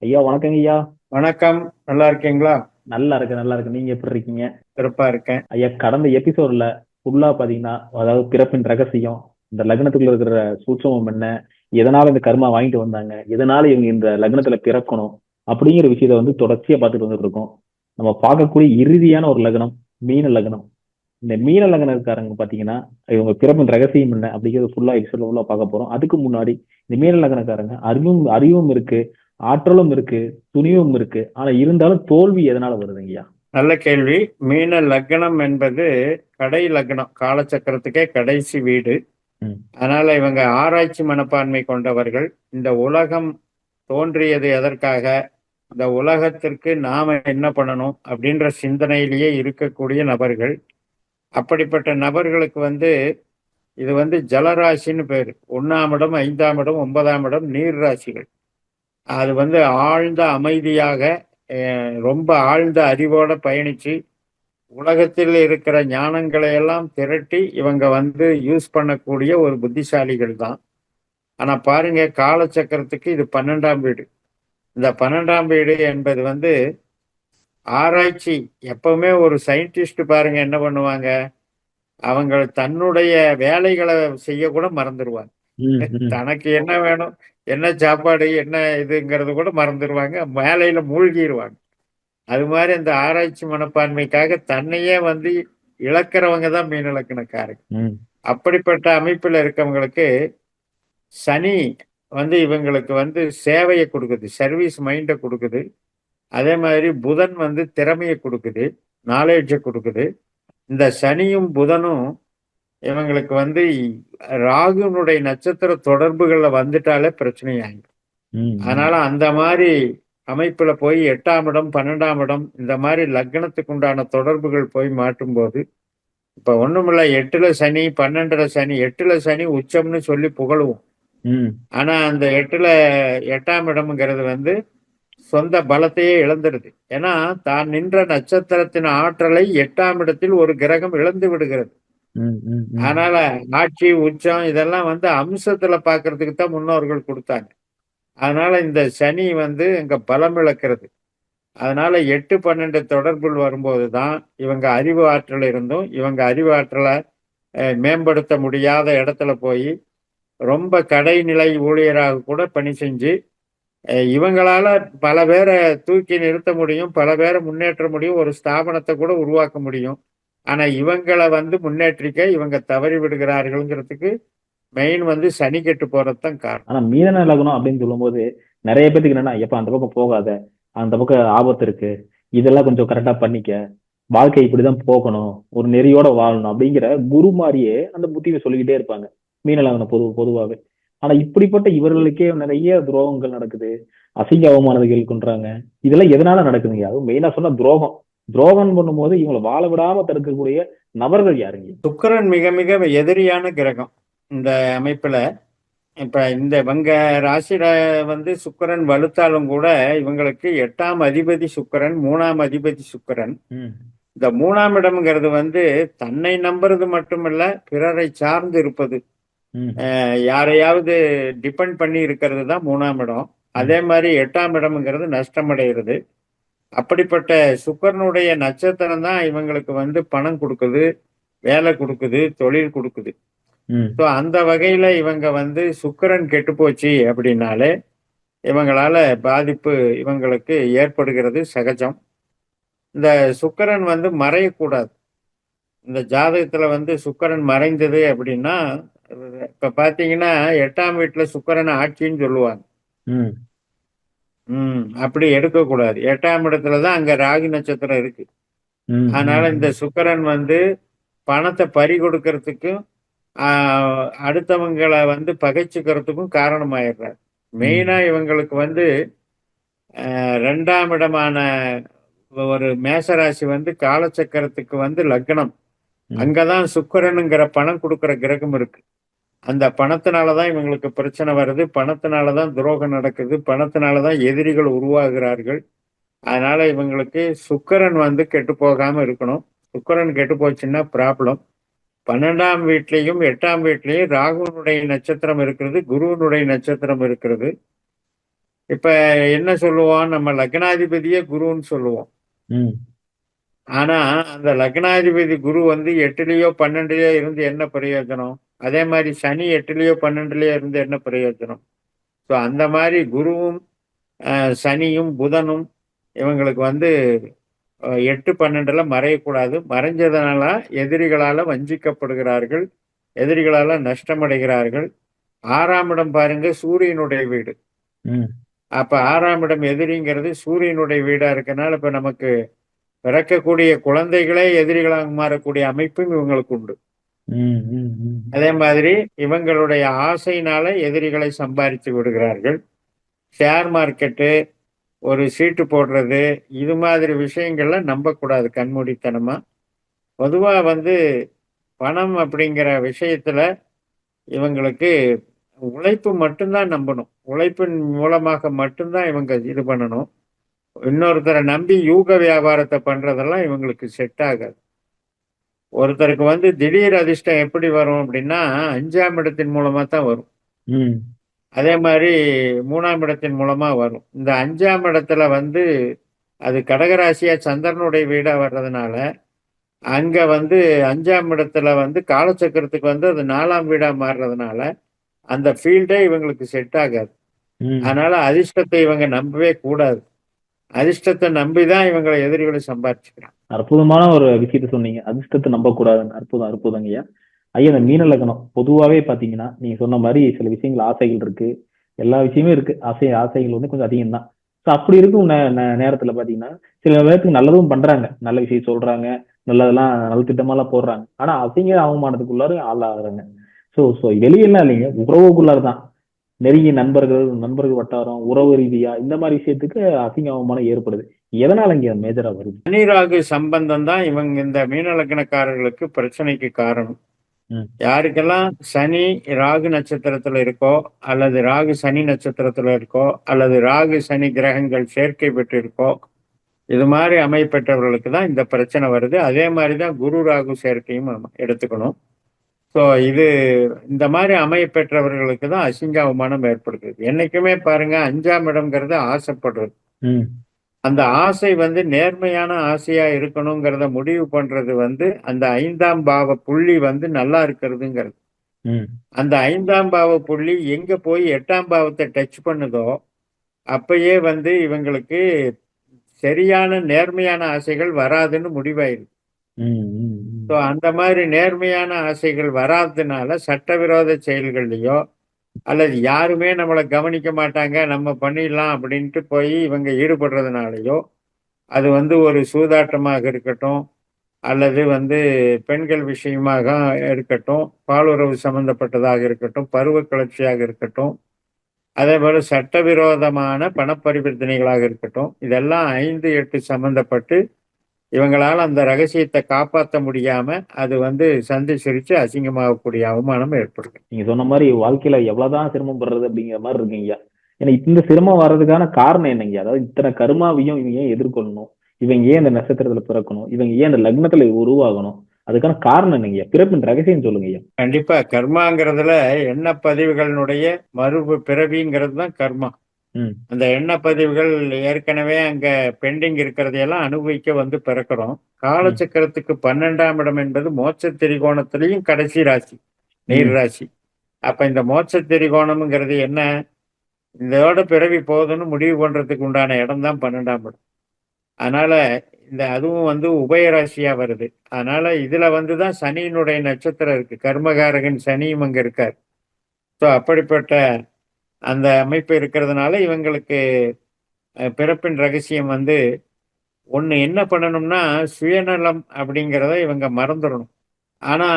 ஐயா வணக்கங்க ஐயா. வணக்கம். நல்லா இருக்கீங்களா? நல்லா இருக்கு நல்லா இருக்கு. நீங்க எப்படி இருக்கீங்க? சிறப்பா இருக்கேன். ஐயா, கடந்த எபிசோட்ல ஃபுல்லா பாத்தீங்கன்னா, அதாவது பிறப்பின் ரகசியம், இந்த லக்னத்துக்குள்ள இருக்கிற சூட்சமம் என்ன, எதனால இந்த கர்மா வாங்கிட்டு வந்தாங்க, எதனால இவங்க இந்த லக்னத்துல பிறக்கணும் அப்படிங்கிற விஷயத்த வந்து தொடர்ச்சியா பார்த்துட்டு வந்துட்டு இருக்கோம். நம்ம பார்க்கக்கூடிய இறுதியான ஒரு லக்னம் மீன லக்னம். இந்த மீன லக்னக்காரங்க பாத்தீங்கன்னா, இவங்க பிறப்பின் ரகசியம் என்ன அப்படிங்கிறது ஃபுல்லா எபிசோட்ல ஃபுல்லா பார்க்க போறோம். அதுக்கு முன்னாடி இந்த மீன லக்னக்காரங்க அறிவும் அறிவும் இருக்கு, ஆற்றலும் இருக்கு, துணிவும் இருக்கு. ஆனா இருந்தாலும் தோல்வி எதனால வருதுங்கய்யா? நல்ல கேள்வி. மீன லக்னம் என்பது கடை லக்னம், காலச்சக்கரத்துக்கே கடைசி வீடு. ம். அதனால இவங்க ஆராய்ச்சி மனப்பான்மை கொண்டவர்கள். இந்த உலகம் தோன்றியது எதற்காக, இந்த உலகத்திற்கு நாம என்ன பண்ணணும் அப்படின்ற சிந்தனையிலேயே இருக்கக்கூடிய நபர்கள். அப்படிப்பட்ட நபர்களுக்கு இது ஜலராசின்னு பேரு. 1ஆம் இடம், 5ஆம் இடம், 9ஆம் இடம் நீர் ராசிகள். அது ஆழ்ந்த அமைதியாக, ரொம்ப ஆழ்ந்த அறிவோட பயணிச்சு உலகத்தில் இருக்கிற ஞானங்களை எல்லாம் திரட்டி இவங்க யூஸ் பண்ணக்கூடிய ஒரு புத்திசாலிகள் தான். ஆனா பாருங்க, காலச்சக்கரத்துக்கு இது 12ஆம் வீடு. இந்த 12ஆம் வீடு என்பது ஆராய்ச்சி. எப்பவுமே ஒரு சயின்டிஸ்ட் பாருங்க என்ன பண்ணுவாங்க, அவங்க தன்னுடைய வேலைகளை செய்ய கூட மறந்துடுவாங்க. ம், ம், தனக்கு என்ன வேணும், என்ன சாப்பாடு, என்ன இதுங்கிறது கூட மறந்துடுவாங்க, வேலையில மூழ்கிடுவாங்க. அது மாதிரி அந்த ஆராய்ச்சி மனப்பான்மைக்காக தன்னையே இழக்கிறவங்க தான் மீன இலக்கணக்காரங்க. ம், அப்படிப்பட்ட அமைப்புல இருக்கவங்களுக்கு சனி இவங்களுக்கு சேவையை கொடுக்குது, சர்வீஸ் மைண்டை கொடுக்குது. அதே மாதிரி புதன் திறமையை கொடுக்குது, நாலேஜை கொடுக்குது. இந்த சனியும் புதனும் இவங்களுக்கு ராகுனுடைய நட்சத்திர தொடர்புகள்ல வந்துட்டாலே பிரச்சனையாகும். ம், அதனால அந்த மாதிரி அமைப்புல போய் 8ஆம் இடம், 12ஆம் இடம் இந்த மாதிரி லக்னத்துக்கு உண்டான தொடர்புகள் போய் மாட்டும் போது, இப்ப ஒண்ணுமில்ல, 8ல சனி, 12ல சனி. 8ல சனி உச்சம்னு சொல்லி புகழுவோம். ம், ஆனா அந்த 8ஆம் இடம்ங்கிறது சொந்த பலத்தையே இழந்துடுது. ஏன்னா தான் நின்ற நட்சத்திரத்தின் ஆற்றலை 8ஆம் இடத்தில் ஒரு கிரகம் இழந்து விடுகிறது. ம், ம், ம், அதனால ஆட்சி உச்சம் இதெல்லாம் அம்சத்துல பாக்குறதுக்கு தான் முன்னோர்கள் கொடுத்தாங்க. அதனால இந்த சனி இங்க பலம் இழக்கிறது. அதனால 8, 12 தொடர்புகள் வரும்போது தான் இவங்க அறிவு ஆற்றல் இருந்தும் இவங்க அறிவு ஆற்றலை மேம்படுத்த முடியாத இடத்துல போய் ரொம்ப கடைநிலை ஊழியராக கூட பணி செஞ்சு இவங்களால பல பேரை தூக்கி நிறுத்த முடியும், பல பேரை முன்னேற்ற முடியும், ஒரு ஸ்தாபனத்தை கூட உருவாக்க முடியும். ஆனா இவங்களை முன்னேற்றிக்க இவங்க தவறி விடுகிறார்கள்ங்கிறதுக்கு மெயின் சனி கெட்டு போறதுதான் காரணம். ஆனா மீன லக்னம் அப்படின்னு சொல்லும்போது நிறைய பேத்துக்கு என்னன்னா, எப்ப அந்த பக்கம் போகாத, அந்த பக்கம் ஆபத்து இருக்கு, இதெல்லாம் கொஞ்சம் கரெக்டா பண்ணிக்க, வாழ்க்கை இப்படிதான் போகணும், ஒரு நெறியோட வாழணும் அப்படிங்கிற குரு மாதிரியே அந்த புத்தியை சொல்லிக்கிட்டே இருப்பாங்க மீன லக்னம் பொதுவாவே. ஆனா இப்படிப்பட்ட இவர்களுக்கே நிறைய துரோகங்கள் நடக்குது, அசிங்க அவமானங்கள் கொன்றாங்க. இதெல்லாம் எதனால நடக்குதுங்க? அதுவும் மெயினா சொன்னா துரோகம். துரோகம் பண்ணும்போது இவங்களை வாழ விடாம தடுக்கக்கூடிய நபர்கள் யாருங்க? சுக்கிரன் மிக மிக எதிரியான கிரகம் இந்த அமைப்புல. இப்ப இந்த இவங்க ராசியில சுக்கிரன் வலுத்தாலும் கூட இவங்களுக்கு 8ஆம் அதிபதி சுக்கிரன், 3ஆம் அதிபதி சுக்கிரன். ம், இந்த 3ஆம் இடம்ங்கிறது தன்னை நம்புறது மட்டுமல்ல, பிறரை சார்ந்து இருப்பது. ம், யாரையாவது டிபெண்ட் பண்ணி இருக்கிறது தான் 3ஆம் இடம். அதே ம், மாதிரி 8ஆம் இடம்ங்கிறது நஷ்டமடைகிறது. அப்படிப்பட்ட சுக்கிரனுடைய நட்சத்திரம் தான் இவங்களுக்கு பணம் கொடுக்குது, வேலை கொடுக்குது, தொழில் கொடுக்குது. ஸோ ம், அந்த வகையில இவங்க சுக்கிரன் கெட்டு போச்சு அப்படின்னாலே இவங்களால பாதிப்பு இவங்களுக்கு ஏற்படுகிறது சகஜம். இந்த சுக்கிரன் மறையக்கூடாது. இந்த ஜாதகத்துல சுக்கிரன் மறைந்தது அப்படின்னா, இப்ப பாத்தீங்கன்னா 8ஆம் வீட்டுல சுக்கிரன் ஆட்சின்னு சொல்லுவாங்க. ம், அப்படி எடுக்கக்கூடாது. 8ஆம் இடத்துலதான் அங்க ராகு நட்சத்திரம் இருக்கு. ம், அதனால இந்த ம், சுக்கிரன் பணத்தை பறி கொடுக்கறதுக்கும் அடுத்தவங்களை பகைச்சுக்கிறதுக்கும் காரணமாயிடுறார். மெயினா ம், இவங்களுக்கு 2ஆம் இடமான ஒரு மேசராசி காலச்சக்கரத்துக்கு லக்னம். ம், அங்கதான் சுக்கிரனுங்கிற பணம் கொடுக்கிற கிரகம் இருக்கு. அந்த பணத்தினாலதான் இவங்களுக்கு பிரச்சனை வருது, பணத்தினாலதான் துரோகம் நடக்குது, பணத்தினாலதான் எதிரிகள் உருவாகிறார்கள். அதனால இவங்களுக்கு சுக்கிரன் கெட்டு போகாம இருக்கணும். சுக்கிரன் கெட்டு போச்சுன்னா ப்ராப்ளம். 12ஆம் வீட்லயும் 8ஆம் வீட்லயும் ராகுனுடைய நட்சத்திரம் இருக்கிறது, குருவனுடைய நட்சத்திரம் இருக்கிறது. இப்ப என்ன சொல்லுவோம், நம்ம லக்னாதிபதியே குருன்னு சொல்லுவோம். ம். ஆனா அந்த லக்னாதிபதி குரு வந்து 8லயோ 12லயோ இருந்து என்ன பிரயோஜனம்? அதே மாதிரி சனி 8லயோ 12லயோ இருந்து என்ன பிரயோஜனம்? ஸோ அந்த மாதிரி குருவும் சனியும் புதனும் இவங்களுக்கு வந்து 8 12ல மறையக்கூடாது. மறைஞ்சதுனால எதிரிகளால வஞ்சிக்கப்படுகிறார்கள், எதிரிகளால நஷ்டமடைகிறார்கள். 6ஆம் இடம் பாருங்க சூரியனுடைய வீடு. ம். அப்ப 6ஆம் இடம் எதிரிங்கிறது சூரியனுடைய வீடா இருக்கனால இப்ப நமக்கு பிறக்கக்கூடிய குழந்தைகளே எதிரிகளாக மாறக்கூடிய அமைப்பும் இவங்களுக்கு உண்டு. ம். ம். ம். அதே மாதிரி இவங்களுடைய ஆசையினால எதிரிகளை சம்பாதித்து விடுகிறார்கள். ஷேர் மார்க்கெட்டு, ஒரு சீட்டு போடுறது, இது மாதிரி விஷயங்கள்ல நம்பக்கூடாது கண்மூடித்தனமா. பொதுவா வந்து பணம் அப்படிங்கிற விஷயத்துல இவங்களுக்கு உழைப்பு மட்டும்தான் நம்பணும். உழைப்பின் மூலமாக மட்டும்தான் இவங்க இது பண்ணணும். இன்னொருத்தரை நம்பி யூக வியாபாரத்தை பண்றதெல்லாம் இவங்களுக்கு செட் ஆகாது. ஒருத்தருக்கு வந்து திடீர் அதிர்ஷ்டம் எப்படி வரும் அப்படின்னா 5ஆம் இடத்தின் மூலமா தான் வரும். ம். அதே மாதிரி 3ஆம் இடத்தின் மூலமா வரும். இந்த 5ஆம் இடத்துல வந்து அது கடகராசியா சந்திரனுடைய வீடா வர்றதுனால அங்க வந்து 5ஆம் இடத்துல வந்து காலச்சக்கரத்துக்கு வந்து அது 4ஆம் வீடா மாறுறதுனால அந்த ஃபீல்டே இவங்களுக்கு செட் ஆகாது. ம். அதனால அதிர்ஷ்டத்தை இவங்க நம்பவே கூடாது. அதிர்ஷ்டத்தை நம்பிதான் இவங்களை எதிரிகளை சம்பாதிச்சுக்கிறாங்க. அற்புதமான ஒரு விஷயத்த சொன்னீங்க. அதிர்ஷ்டத்தை நம்பக்கூடாதுன்னு. அற்புதம், அற்புதங்க ஐயா. ஐயா, இந்த மீன லக்னம் பொதுவாவே பாத்தீங்கன்னா, நீங்க சொன்ன மாரி சில விஷயங்கள் ஆசைகள் இருக்கு. எல்லா விஷயமும் இருக்கு. ஆசைகள் வந்து கொஞ்சம் அதிகம் தான். ஸோ அப்படி இருக்கும் நேரத்துல பாத்தீங்கன்னா, சில பேருக்கு நல்லதும் பண்றாங்க. நல்ல விஷயம் சொல்றாங்க. நல்லதெல்லாம் நல்ல திட்டமெல்லாம் போடுறாங்க. ஆனா அசிங்க அவமானத்துக்குள்ளார ஆளாகுறாங்க. ஸோ ஸோ வெளியெல்லாம் இல்லைங்க. உறவுக்குள்ளார தான். நெருங்கிய நண்பர்கள் வட்டாரம், உறவு ரீதியா இந்த மாரி விஷயத்துக்கு அசிங்க அவமானம் ஏற்படுது. எதனால இங்க மேஜரா வருது? சனி ராகு சம்பந்தம் தான் இவங்க இந்த மீன லக்னக்காரர்களுக்கு பிரச்சனைக்கு காரணம். ம். யாருக்கெல்லாம் சனி ராகு நட்சத்திரத்துல இருக்கோ, அல்லது ராகு சனி நட்சத்திரத்துல இருக்கோ, அல்லது ராகு சனி கிரகங்கள் சேர்க்கை பெற்றிருக்கோ, இது மாதிரி அமைப்பெற்றவர்களுக்கு தான் இந்த பிரச்சனை வருது. அதே மாதிரி தான் குரு ராகு சேர்க்கையும் எடுத்துக்கணும். ஸோ இது இந்த மாதிரி அமைப்பெற்றவர்களுக்கு தான் அசிங்க அவமானம் ஏற்படுத்துது. என்னைக்குமே பாருங்க 5ஆம் இடம்ங்கிறது ஆசைப்படுறது. ம். அந்த ஆசை வந்து நேர்மையான ஆசையா இருக்கணுங்கிறத முடிவு பண்றது வந்து அந்த 5ஆம் பாவ புள்ளி வந்து நல்லா இருக்கிறதுங்கிறது. ம். அந்த 5ஆம் பாவ புள்ளி எங்க போய் 8ஆம் பாவத்தை டச் பண்ணுதோ அப்பயே வந்து இவங்களுக்கு சரியான நேர்மையான ஆசைகள் வராதுன்னு முடிவாயிருது. ம். ம். ஸோ ம். அந்த மாதிரி நேர்மையான ஆசைகள் வராததுனால சட்டவிரோத செயல்கள்லையோ அல்லது யாருமே நம்மளை கவனிக்க மாட்டாங்க நம்ம பண்ணிடலாம் அப்படின்ட்டு போய் இவங்க ஈடுபடுறதுனாலயோ அது வந்து ஒரு சூதாட்டமாக இருக்கட்டும் அல்லது வந்து பெண்கள் விஷயமாக இருக்கட்டும், பாலுறவு சம்பந்தப்பட்டதாக இருக்கட்டும், பருவ கிளர்ச்சியாக இருக்கட்டும், அதே போல சட்டவிரோதமான பணப்பரிவர்த்தனைகளாக இருக்கட்டும், இதெல்லாம் 5, 8 சம்பந்தப்பட்டு இவங்களால அந்த ரகசியத்தை காப்பாற்ற முடியாம அது வந்து சந்தி சிரிச்சு அசிங்கமாகக்கூடிய அவமானம் ஏற்படுது. நீங்க சொன்ன மாரி வாழ்க்கையில எவ்வளவுதான் சிரமம் படுறது அப்படிங்கிற மாரி இருக்குங்கய்யா. ஏன்னா இந்த சிரமம் வர்றதுக்கான காரணம் என்னங்கய்யா? அதாவது இத்தனை கருமாவையும் இவங்க ஏன் எதிர்கொள்ளணும்? இவங்க ஏன் இந்த நட்சத்திரத்துல பிறக்கணும்? இவங்க ஏன் இந்த லக்னத்துல உருவாகணும்? அதுக்கான காரணம் என்னங்கய்யா? பிறப்பின் ரகசியம் சொல்லுங்கய்யா. கண்டிப்பா கர்மாங்கிறதுல எண்ண பதிவுகளினுடைய பிறவிங்கிறது தான் கர்மா. ம். அந்த எண்ண பதிவுகள் ஏற்கனவே அங்க பெண்டிங் இருக்கிறதையெல்லாம் அனுபவிக்க வந்து பிறக்கிறோம். ம். காலச்சக்கரத்துக்கு 12ஆம் இடம் என்பது மோட்ச திரிகோணத்திலையும் கடைசி ராசி, நீர் ம். ராசி. அப்ப இந்த மோட்ச திரிகோணம்ங்கிறது என்ன? இதோட பிறவி போகுதுன்னு முடிவு பண்றதுக்கு உண்டான இடம் தான் 12ஆம் இடம். அதனால இந்த அதுவும் வந்து உபயராசியா வருது. அதனால இதுல வந்து தான் சனியினுடைய நட்சத்திரம் இருக்கு. கர்மகாரகன் சனியும் அங்க இருக்கார். ஸோ அப்படிப்பட்ட அந்த அமைப்பு இருக்கிறதுனால இவங்களுக்கு பிறப்பின் ரகசியம் வந்து ஒண்ணு என்ன பண்ணணும்னா சுயநலம் அப்படிங்கிறத இவங்க மறந்துடணும். ஆனா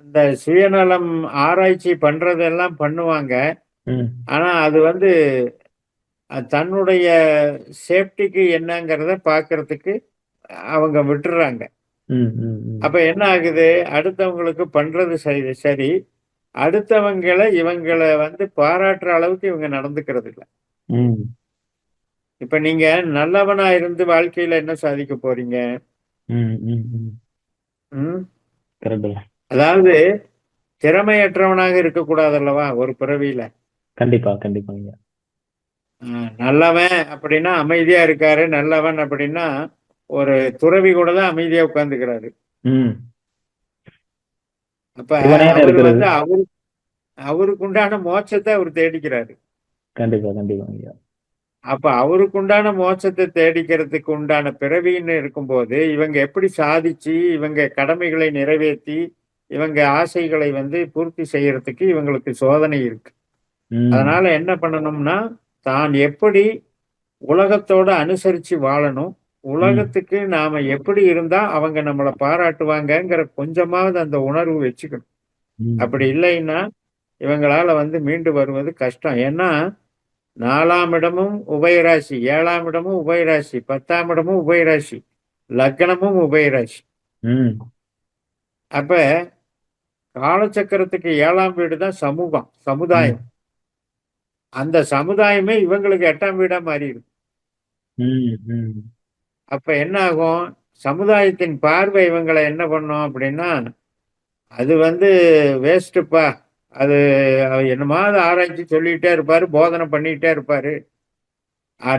இந்த சுயநலம் ஆராய்ச்சி பண்றதெல்லாம் பண்ணுவாங்க. ம். ஆனா அது வந்து தன்னுடைய சேஃப்டிக்கு என்னங்கிறத பார்க்கறதுக்கு அவங்க விட்டுறாங்க. ம். ம். ம். அப்ப என்ன ஆகுது? அடுத்தவங்களுக்கு பண்றது சரி சரி. இவங்கள வந்து பாராட்டுற அளவுக்கு இவங்க நடந்துக்கிறது இல்ல. ம். இப்ப நீங்க நல்லவனா இருந்து வாழ்க்கையில என்ன சாதிக்க போறீங்க? ம். ம். ம். ம். கரெக்ட்டுங்க. அதாவது திறமையற்றவனாக இருக்கக்கூடாது அல்லவா ஒரு பிறவியில. கண்டிப்பா, கண்டிப்பாங்கய்யா. நல்லவன் அப்படின்னா அமைதியா இருக்காரு, நல்லவன் அப்படின்னா ஒரு துறவி கூட தான் அமைதியா உட்கார்ந்துக்கிறாரு. ம். அப்ப சிவனேன்னு அவர் இருக்கிறது. வந்து அவருக்கு உண்டான மோட்சத்தை அவர் தேடிக்கிறாரு. கண்டிப்பா, கண்டிப்பாங்க ஐயா. அப்ப அவருக்கு உண்டான மோட்சத்தை தேடிக்கிறதுக்கு உண்டான பிறவின்னு இருக்கும்போது இவங்க எப்படி சாதிச்சு இவங்க கடமைகளை நிறைவேற்றி இவங்க ஆசைகளை வந்து பூர்த்தி செய்யறதுக்கு இவங்களுக்கு சோதனை இருக்கு. ம். அதனால என்ன பண்ணணும்னா தான் எப்படி உலகத்தோட அனுசரிச்சு வாழணும், ம். உலகத்துக்கு நாம எப்படி இருந்தா அவங்க நம்மளை பாராட்டுவாங்கங்கிற கொஞ்சமாவது அந்த உணர்வு வச்சுக்கணும். அப்படி ம். இல்லைன்னா இவங்களால வந்து மீண்டு வருவது கஷ்டம். ஏன்னா 4ஆம் இடமும் உபயராசி, 7ஆம் இடமும் உபயராசி, 10ஆம் இடமும் உபயராசி, லக்னமும் உபயராசி. ம். அப்ப காலச்சக்கரத்துக்கு 7ஆம் வீடு தான் சமூகம், ம். சமுதாயம். அந்த சமுதாயமே இவங்களுக்கு 8ஆம் வீடா மாறிடுது. ம். ம். அப்ப என்ன ஆகும்? சமுதாயத்தின் பார்வை இவங்களை என்ன பண்ணும் அப்படின்னா, அது வந்து வேஸ்ட்டுப்பா. அது என்னமாவது ஆராய்ச்சி சொல்லிட்டே இருப்பாரு, போதனை பண்ணிட்டே இருப்பாரு.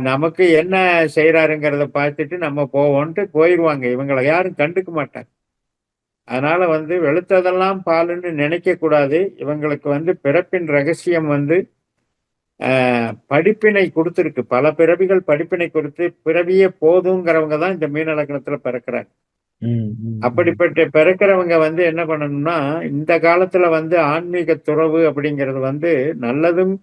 நமக்கு என்ன செய்றாருங்கிறத பார்த்துட்டு நம்ம போவோன்ட்டு போயிருவாங்க. இவங்கள யாரும் கண்டுக்க மாட்டாங்க. அதனால வந்து வெளுத்ததெல்லாம் பாலுன்னு நினைக்கக் கூடாது. இவங்களுக்கு வந்து பிறப்பின் ரகசியம் வந்து படிப்பினை குடுத்திருக்கு. பல பிறவிகள் படிப்பினை கொடுத்து, பிறவியே போதுங்கிறவங்க தான் இந்த மீன லக்னத்துல பிறக்குறாங்க. ம். ம். ம். அப்படிப்பட்ட பிறக்கிறவங்க வந்து என்ன பண்ணணும்னா, இந்த காலத்துல வந்து ஆன்மீக துறவு அப்படிங்கிறது வந்து நல்லதும்,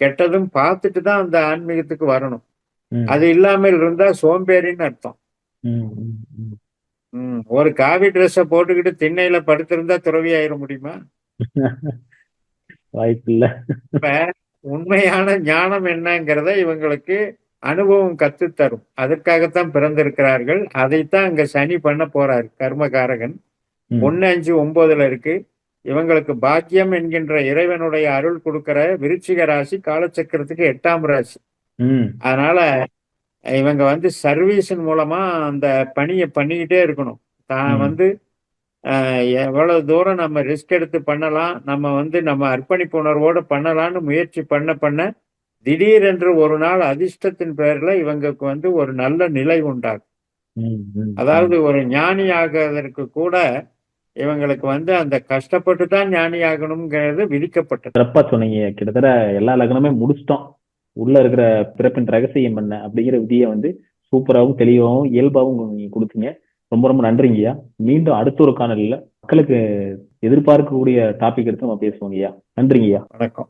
கெட்டதும் பார்த்துட்டு தான் அந்த ஆன்மீகத்துக்கு வரணும். ம். அது இல்லாமல் இருந்தா சோம்பேறின்னு அர்த்தம். ம். ம். ம். ஒரு காவி ட்ரெஸ்ஸ போட்டுக்கிட்டு திண்ணையில படுத்திருந்தா துறவி ஆயிர முடியுமா? வாய்ப்பில்ல. இப்ப உண்மையான ஞானம் என்னங்கிறத இவங்களுக்கு அனுபவம் கத்துத் தரும். அதற்காகத்தான் பிறந்திருக்கிறார்கள். அதைத்தான் அங்க சனி பண்ண போறாரு. கர்மகாரகன். ம். 1, 5, 9ல இருக்கு. இவங்களுக்கு பாக்கியம் என்கின்ற இறைவனுடைய அருள் கொடுக்கிற விருச்சிக ராசி காலச்சக்கரத்துக்கு 8ஆம் ராசி. ம். அதனால இவங்க வந்து சர்வீஸின் மூலமா அந்த பணியை பண்ணிக்கிட்டே இருக்கணும். தான் ம். வந்து எவ்வளவு தூரம் நம்ம ரிஸ்க் எடுத்து பண்ணலாம், நம்ம வந்து நம்ம அர்ப்பணிப்பு உணர்வோட பண்ணலாம்னு முயற்சி பண்ண பண்ண திடீரென்று ஒரு நாள் அதிர்ஷ்டத்தின் பேர்ல இவங்களுக்கு வந்து ஒரு நல்ல நிலை உண்டாகும். ம். ம். ம். அதாவது ஒரு ஞானி ஆகுவதற்கு கூட இவங்களுக்கு வந்து அந்த கஷ்டப்பட்டு தான் ஞானி ஆகணுங்கிறது விதிக்கப்பட்டது. சிறப்பா சொன்னீங்க. கிட்டத்தட்ட எல்லா லக்னமே முடிச்சிட்டோம். உள்ள இருக்கிற பிறப்பின் ரகசியம் என்ன அப்படிங்கிற விதியை வந்து சூப்பராகவும் தெளிவாகவும் இயல்பாகவும் நீங்க கொடுத்தீங்க. ரொம்ப ரொம்ப நன்றிங்கய்யா. மீண்டும் அடுத்த ஒரு காணொலியில மக்களுக்கு எதிர்பார்க்கக்கூடிய டாபிக் எடுத்து நம்ம பேசுவோங்கய்யா. நன்றிங்கய்யா. வணக்கம்.